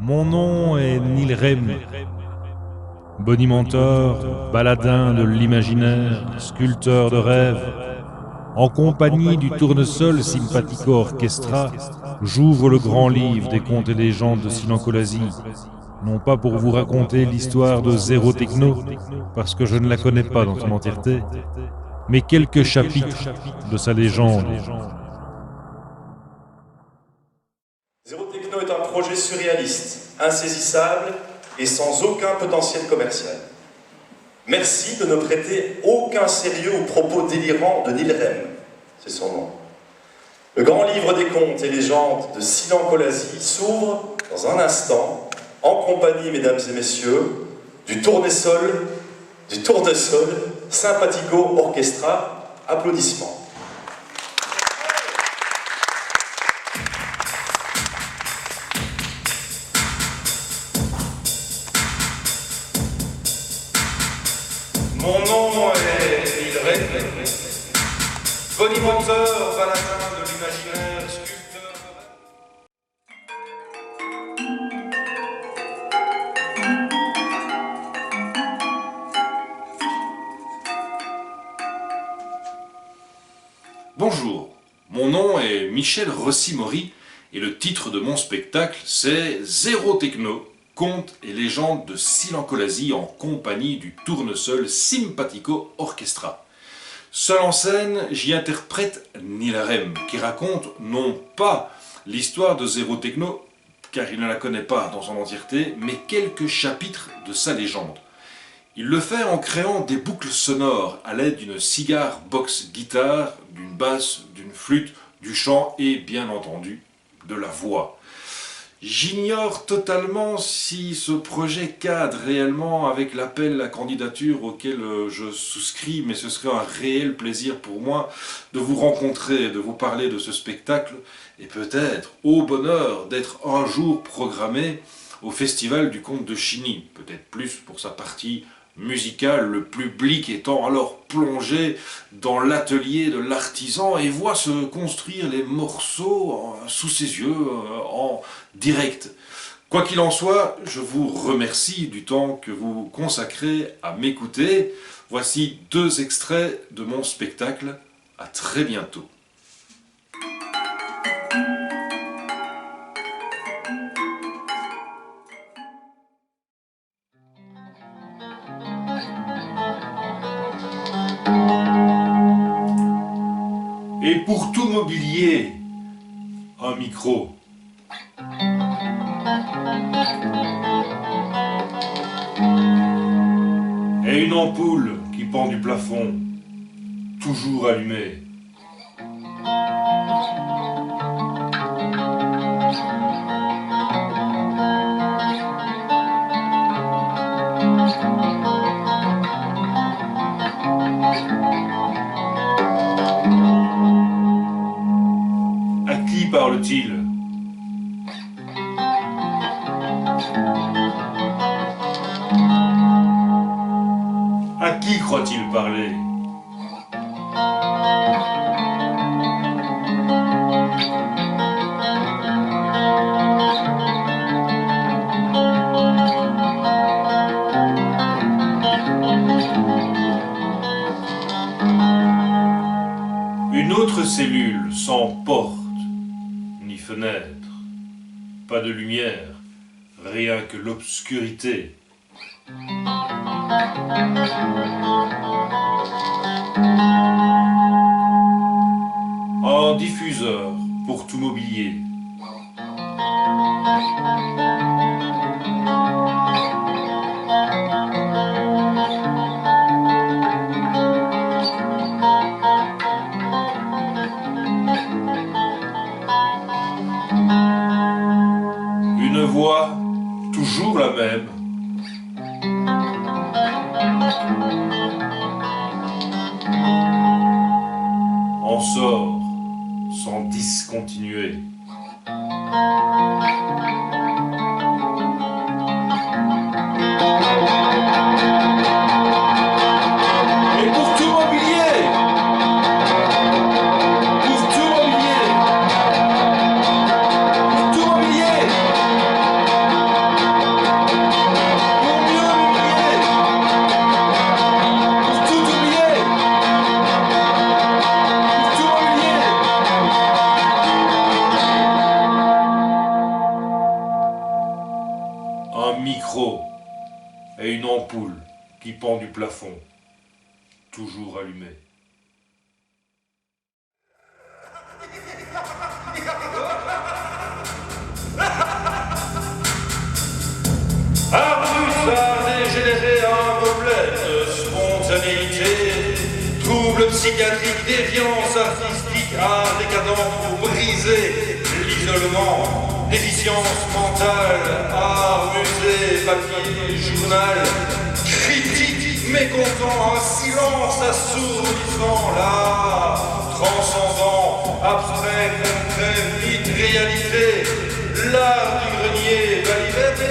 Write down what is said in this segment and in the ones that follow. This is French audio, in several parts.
Mon nom est Nilrem, bonimenteur, baladin de l'imaginaire, sculpteur de rêves. En compagnie du tournesol Sympathico Orchestra, j'ouvre le grand livre des contes et légendes de Silankolasie, non pas pour vous raconter l'histoire de Zéro Techno, parce que je ne la connais pas dans son entièreté, mais quelques chapitres de sa légende. Zéro Techno est un projet surréaliste, insaisissable et sans aucun potentiel commercial. Merci de ne prêter aucun sérieux aux propos délirants de Nilrem, c'est son nom. Le grand livre des contes et légendes de Silankolasie s'ouvre dans un instant, en compagnie, mesdames et messieurs, du tournesol Sympathico Orchestra. Applaudissements. Mon nom est Nilrem, bonimenteur, baladin de l'imaginaire, sculpteur de rêve. Bonjour, mon nom est Michel Rossi-Mori et le titre de mon spectacle c'est Zéro Techno, contes et légendes de Silankolasie en compagnie du tournesol Sympathico Orchestra. Seul en scène, j'y interprète Nilrem qui raconte non pas l'histoire de Zéro Techno, car il ne la connaît pas dans son entièreté, mais quelques chapitres de sa légende. Il le fait en créant des boucles sonores à l'aide d'une cigar box guitare, d'une basse, d'une flûte, du chant et bien entendu de la voix. J'ignore totalement si ce projet cadre réellement avec l'appel à candidature auquel je souscris, mais ce serait un réel plaisir pour moi de vous rencontrer, de vous parler de ce spectacle et peut-être au bonheur d'être un jour programmé au Festival du Conte de Chigny, peut-être plus pour sa partie musicale, le public étant alors plongé dans l'atelier de l'artisan et voit se construire les morceaux sous ses yeux en direct. Quoi qu'il en soit, je vous remercie du temps que vous consacrez à m'écouter. Voici 2 extraits de mon spectacle. À très bientôt. Et pour tout mobilier, un micro. Et une ampoule qui pend du plafond, toujours allumée. À qui parle-t-il ? À qui croit-il parler ? Une autre cellule sans porte ni fenêtre, pas de lumière, rien que l'obscurité. Un diffuseur pour tout mobilier. Une voix, toujours la même. On sort sans discontinuer. Et pour tout mobilier, pour tout mobilier, un micro et une ampoule qui pend du plafond, toujours allumée. Artus a dégénéré à un reflet de spontanéité, trouble psychiatrique, déviance artistique, art décadent pour briser l'isolement, déficience mentale, art, musée, papier, journal, critique, mécontent, un silence assourdissant, l'art, transcendant, abstrait, concret, mythe, réalité, l'art du grenier, la liberté.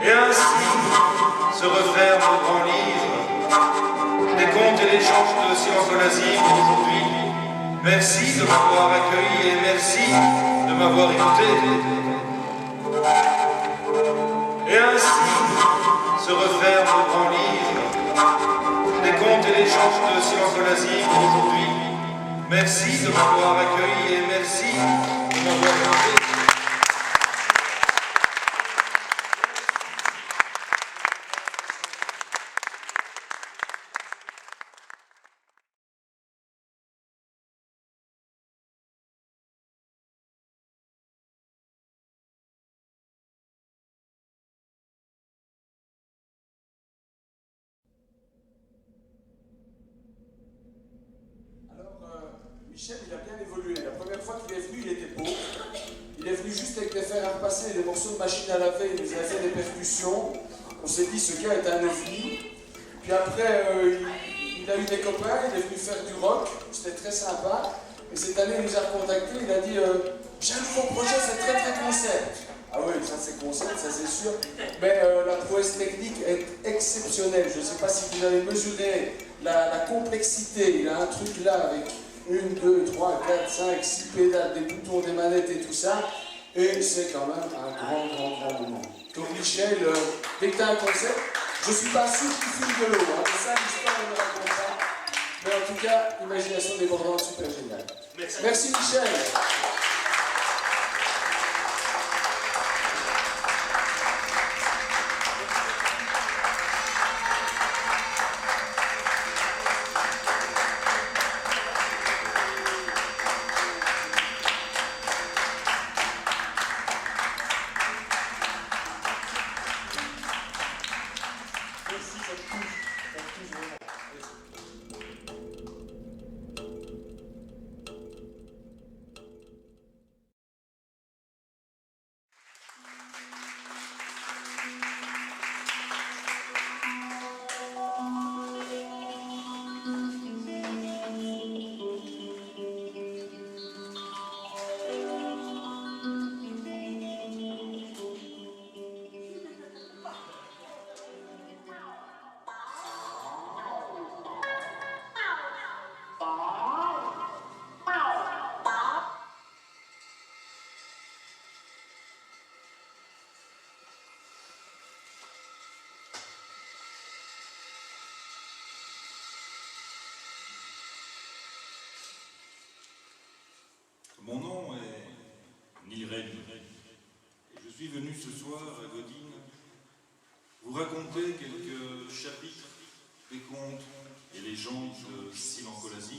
Et ainsi se referme le grand livre des contes et légendes de Silencolasie pour aujourd'hui. Merci de m'avoir accueilli et merci de m'avoir écouté. Et ainsi se referme le grand livre des contes et légendes de Silencolasie pour aujourd'hui. Merci de m'avoir accueilli et merci de m'avoir écouté. Michel, il a bien évolué. La première fois qu'il est venu, il était pauvre. Il est venu juste avec des fers à repasser et des morceaux de machine à laver. Il nous a fait des percussions. On s'est dit, ce gars est un ovni. Puis après, il a eu des copains, il est venu faire du rock. C'était très sympa. Et cette année, il nous a recontacté. Il a dit, j'ai un nouveau projet, c'est très très concept. Ah oui, ça c'est concept, ça c'est sûr. Mais la prouesse technique est exceptionnelle. Je ne sais pas si vous avez mesuré la complexité. Il a un truc là avec 1, 2, 3, 4, 5, 6 pédales, des boutons, des manettes et tout ça. Et c'est quand même un grand moment. Donc Michel, dès que tu as un concept, je ne suis pas sûr qu'il file de l'eau. Hein. C'est ça l'histoire, on ne raconte pas. Mais en tout cas, imagination débordante, super géniale. Merci Michel. Mon nom est Neil Rémy, et je suis venu ce soir à Godine vous raconter quelques chapitres des contes et légendes de Silencolasie.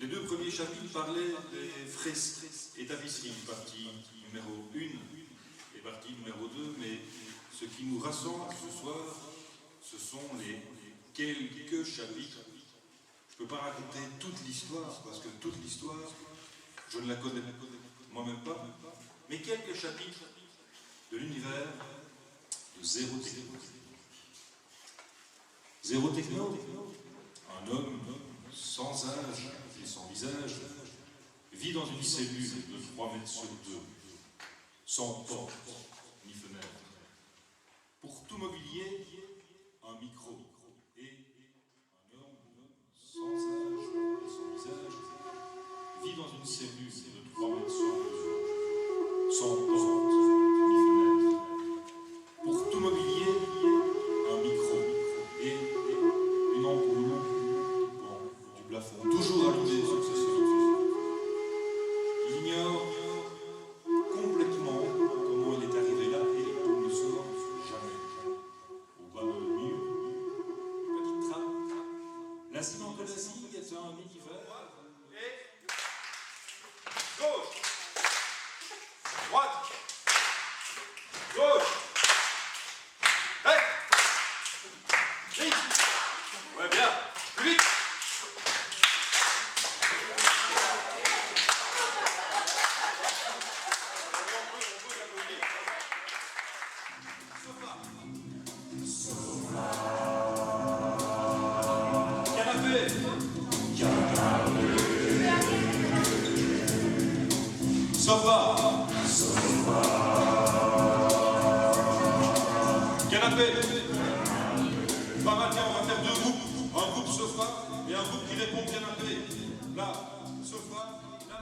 deux premiers chapitres parlaient des fresques et tapisseries, partie numéro 1 et partie numéro 2, mais ce qui nous rassemble ce soir, ce sont les quelques chapitres. Je ne peux pas raconter toute l'histoire, parce que toute l'histoire, je ne la connais moi-même pas, mais quelques chapitres de l'univers de Zéro Techno. Zéro Techno, un homme sans âge et sans visage, vit dans une cellule de 3 mètres sur 2, sans porte ni fenêtre. Pour tout mobilier, un micro et un homme sans âge et sans visage vit dans une cellule de 3 mètres sur 2, sans porte ni fenêtre. Pour tout mobilier, un micro et une ampoule du plafond, toujours allumée sur ce sol. Il ignore complètement comment il est arrivé là et il ne sort jamais. Au bas de mur, une petite trappe. La Silancolasie est un univers. Et gauche, droite, gauche, vite, ouais bien, plus vite. Canapé. Sofa. Canapé. Pas mal, tiens, on va faire 2 groupes. Un groupe sofa et un groupe qui répond canapé. Là, sofa, là.